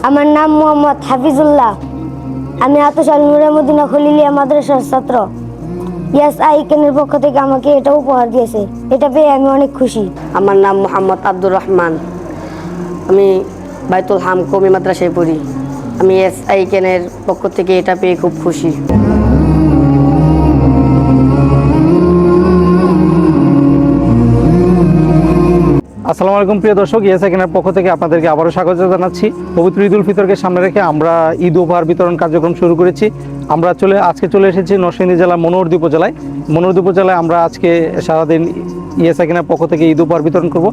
আমার নাম মোহাম্মদ হাফিজুল্লাহ। আমি আতশাল নূরে মদিনা খলিলিয়া মাদ্রাসার ছাত্র। ইয়াস আইকেনের পক্ষ থেকে আমাকে এটা উপহার দিয়েছে। এটা পেয়ে আমি অনেক খুশি। আমার নাম মোহাম্মদ আব্দুর রহমান। আমি বাইতুল হাম কওমি মাদ্রাসায় পড়ি। আমি ইয়াস আইকেনের পক্ষ থেকে এটা পেয়ে খুব খুশি। আসসালামু আলাইকুম প্রিয় দর্শক, ইয়াস আইকেনের পক্ষ থেকে আপনাদেরকে আবারও স্বাগত জানাচ্ছি। পবিত্র ঈদ উল ফিতরকে সামনে রেখে আমরা ঈদ উপহার বিতরণ কার্যক্রম শুরু করেছি। আমরা আজকে চলে এসেছি নরসিংদী জেলা মনোহরদী উপজেলায়। মনোহরদী উপজেলায় আমরা আজকে সারাদিন ইয়াস আইকেনের পক্ষ থেকে ঈদ উপহার বিতরণ করব।